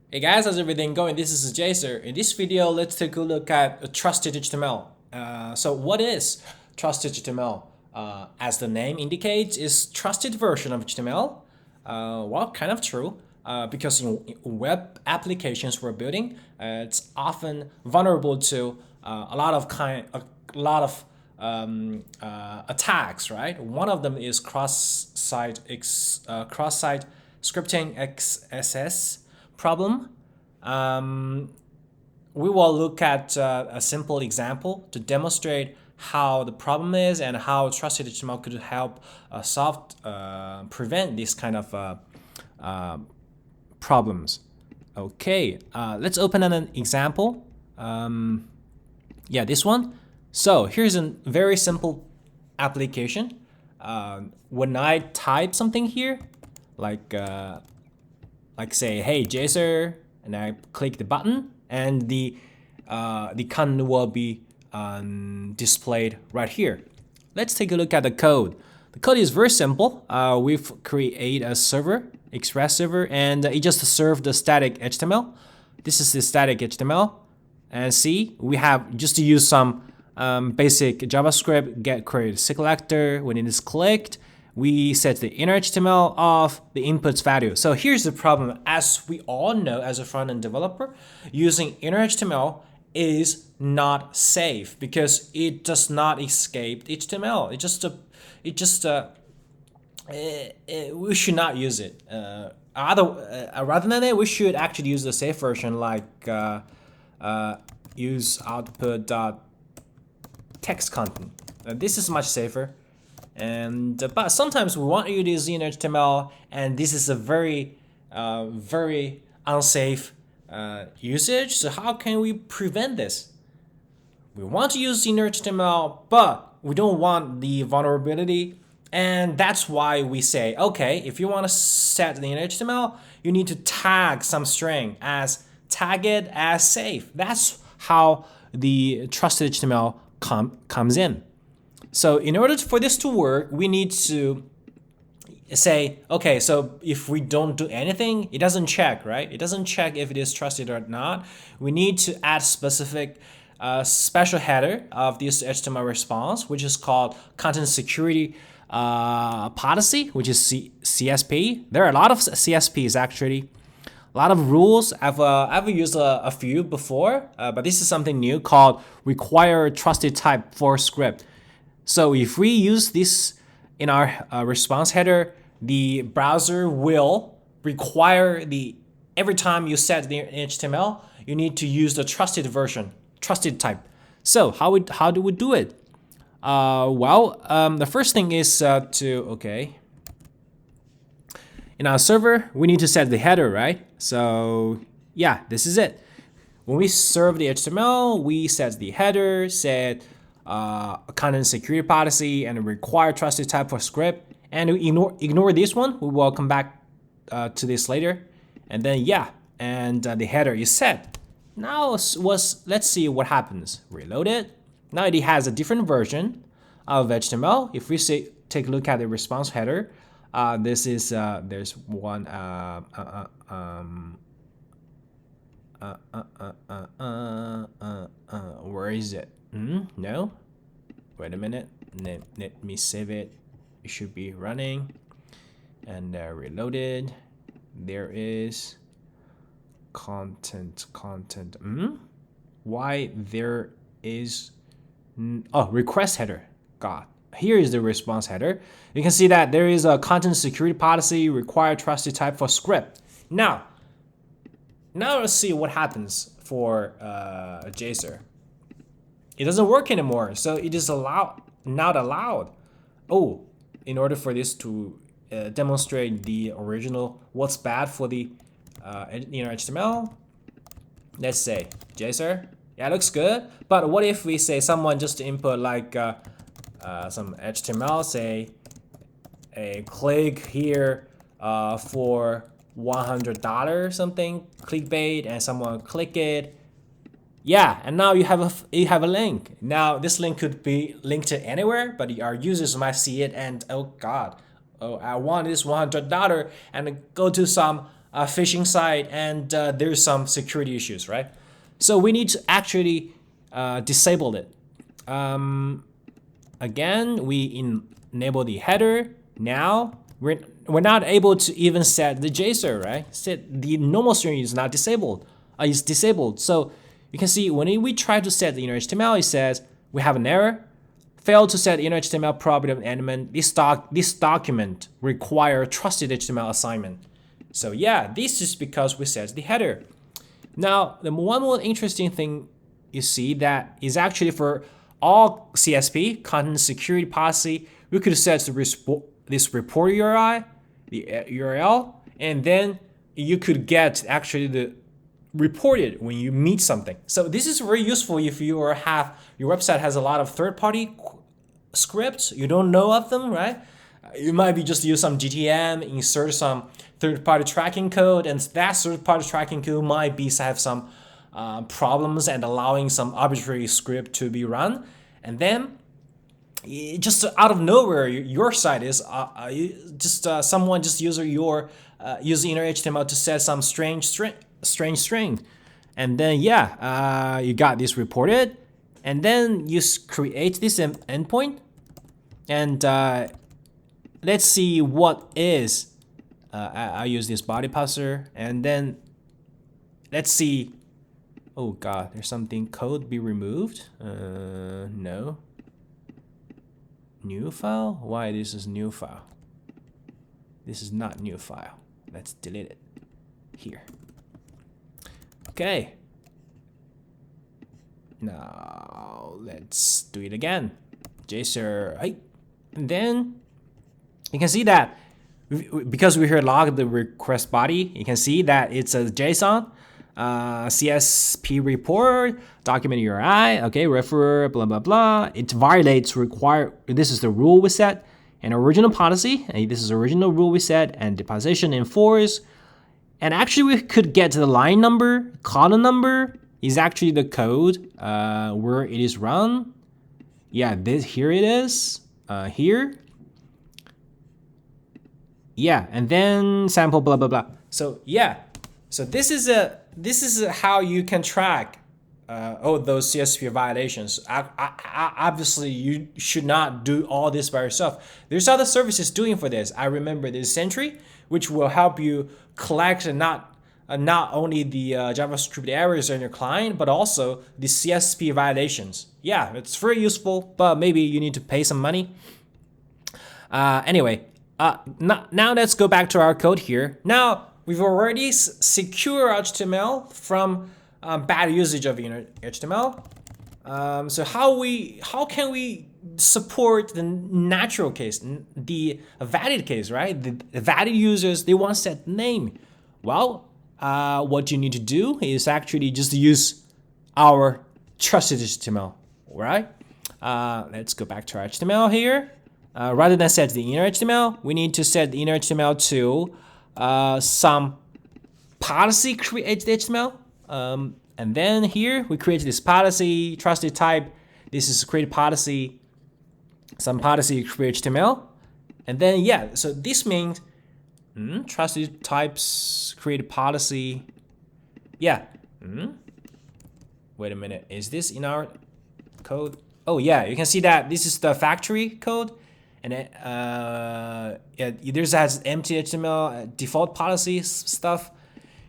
Hey guys, how's everything going? This is JSer. In this video, let's take a look at trusted HTML. So what is trusted HTML? As the name indicates, is trusted version of HTML. Well, kind of true. Because in web applications we're building, it's often vulnerable to a lot of attacks, right? One of them is cross-site scripting XSS problem. We will look at a simple example to demonstrate how the problem is and how trusted HTML could help prevent this kind of problems. Okay, let's open an example. Yeah, this one. So here's a very simple application. When I type something here, like say, hey JSer, and I click the button, and the content will be displayed right here. Let's take a look at the code. The code is very simple. We've created a server, Express server, and it just served the static HTML. This is the static HTML, and see, we have just to use some basic JavaScript get create selector. When it is clicked, we set the innerHTML of the inputs value. So here's the problem. As we all know, as a front-end developer, using innerHTML is not safe because it does not escape HTML. We should not use it. Rather than that, we should actually use the safe version, like use output.text content. This is much safer. And but sometimes we want you to use innerHTML, and this is a very unsafe usage. So how can we prevent this? We want to use innerHTML, but we don't want the vulnerability, and that's why we say, okay, if you want to set the innerHTML, you need to tag some string as tag it as safe. That's how the trusted HTML comes in. So in order for this to work, we need to say, okay, so if we don't do anything, it doesn't check, right? It doesn't check if it is trusted or not. We need to add specific special header of this HTML response, which is called content security policy, which is CSP. There are a lot of CSPs actually. A lot of rules. I've used a few before, but this is something new called require trusted type for script. So if we use this in our response header, the browser will require every time you set the HTML, you need to use the trusted version, trusted type. So how do we do it? The first thing is in our server, we need to set the header, right? So yeah, this is it. When we serve the HTML, we set the header, set content security policy, and require trusted type for script. And we ignore this one. We will come back to this later. And then yeah, and the header is set. Now let's see what happens. Reload it. Now it has a different version of HTML. If we take a look at the response header, there's one where is it? No, wait a minute. Let me save it. It should be running and reloaded. There is content. Why there is request header? God, here is the response header. You can see that there is a content security policy, require trusted type for script. Now let's see what happens for JSer. It doesn't work anymore, so it is not allowed. Oh, in order for this to demonstrate the original what's bad for the HTML, let's say JSer. Yeah, it looks good. But what if we say someone just input like some HTML, say a click here for $100 something, clickbait, and someone click it. Yeah, and now you have a link. Now this link could be linked to anywhere, but our users might see it and oh God, oh I want this $100 and go to some phishing site, and there's some security issues, right? So we need to actually disable it. Again, we enable the header. Now we're not able to even set the JSer, right? Set the normal string is not disabled. Is disabled. So you can see when we try to set the innerHTML, it says we have an error. Failed to set innerHTML property of element. This document require trusted HTML assignment. So yeah, this is because we set the header. Now, the one more interesting thing you see that is actually for all CSP, content security policy, we could set this report URI, the URL, and then you could get actually the reported when you meet something. So this is very useful if you have your website has a lot of third-party scripts, you don't know of them, right? You might be just use some GTM, insert some third-party tracking code, and that third-party tracking code might have some problems and allowing some arbitrary script to be run. And then just out of nowhere, your site is someone just use innerHTML to set some strange string, and then yeah, you got this reported, and then you create this endpoint, and let's see what is. I use this body parser, and then let's see. Oh god, there's something code be removed. No. New file? Why this is new file? This is not new file. Let's delete it here. Okay. Now let's do it again. JSer, right? And then you can see that because we here log the request body, you can see that it's a JSON. CSP report, document URI, okay, refer, blah, blah, blah. It violates this is the rule we set, an original policy, and this is original rule we set, and the position enforce. And actually we could get to the line number, column number is actually the code where it is run. Yeah, here it is, here. Yeah, and then sample, blah, blah, blah. So yeah, so this is how you can track those CSV violations. Obviously, you should not do all this by yourself. There's other services doing for this. I remember there's Sentry, which will help you collect not only the JavaScript errors on your client, but also the CSV violations. Yeah, it's very useful, but maybe you need to pay some money. Anyway, now let's go back to our code here. Now, we've already secured HTML from bad usage of innerHTML. So how can we support the natural case, the valid case, right? The valid users, they want set name. Well, what you need to do is actually just use our TrustedHTML, right? Let's go back to our HTML here. Rather than set the innerHTML, we need to set the innerHTML to some policy create HTML, and then here we create this policy trusted type. This is create policy, some policy create HTML, and then yeah. So this means trusted types create policy. Yeah. Wait a minute. Is this in our code? Oh yeah. You can see that this is the factory code. And there's has empty HTML default policy stuff.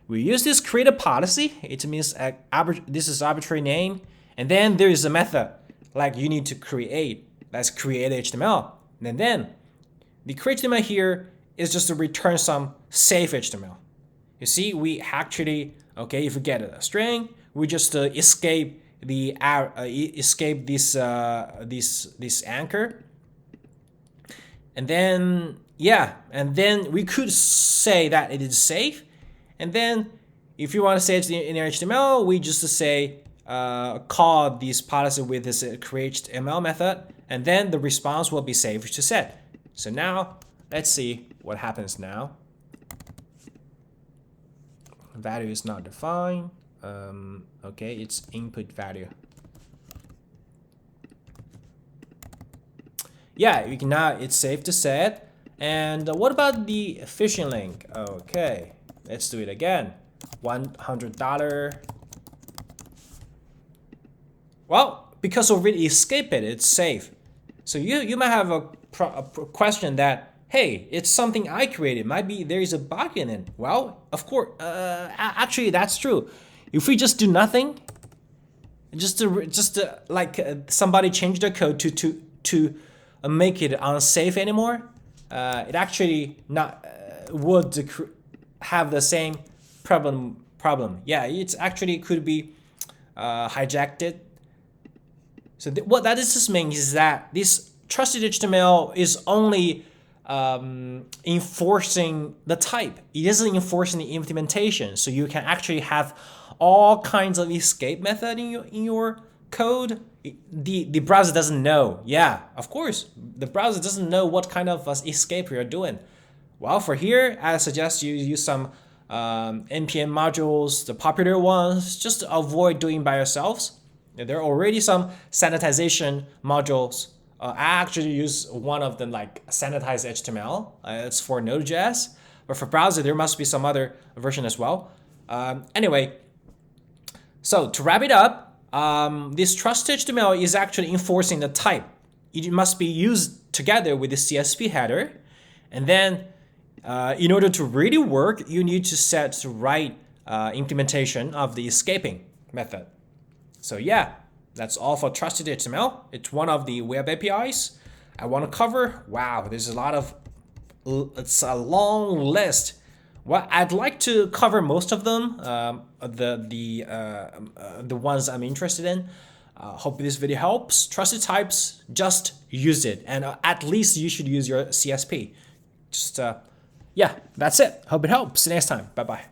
We use this create a policy. It means this is arbitrary name, and then there is a method like you need to create. Let's create HTML, and then the create HTML here is just to return some safe HTML. You see, we actually if you get a string, we just escape the escape this anchor. And then, yeah, and then we could say that it is safe. And then if you want to say it's in HTML, we just say call this policy with this create HTML method, and then the response will be safe to set. So now let's see what happens now. Value is not defined. Okay, it's input value. Yeah, now it's safe to set. And what about the phishing link? Okay, Let's do it again. $100. Well, because we already escaped it, it's safe. So you might have a question that, hey, it's something I created. Might be there is a bug in it. Well, of course, actually that's true. If we just do nothing, like somebody changed the code to make it unsafe anymore, it actually not would have the same problem. Yeah, it's actually could be hijacked it. So what that just means is that this trusted HTML is only enforcing the type. It isn't enforcing the implementation. So you can actually have all kinds of escape method in your code. The browser doesn't know. Yeah, of course, the browser doesn't know what kind of escape you're doing. Well, for here, I suggest you use some npm modules, the popular ones, just to avoid doing by yourselves. There are already some sanitization modules. I actually use one of them, like sanitized HTML. It's for Node.js, but for browser there must be some other version as well. Anyway, so to wrap it up, this TrustedHTML is actually enforcing the type. It must be used together with the CSV header, and then in order to really work, you need to set the right implementation of the escaping method. So yeah, that's all for TrustedHTML. It's one of the web APIs I want to cover. Wow, there's a lot of, it's a long list. Well, I'd like to cover most of them, the ones I'm interested in. Hope this video helps. Trusted types, just use it, and at least you should use your CSP. Just yeah, that's it. Hope it helps. See you next time. Bye bye.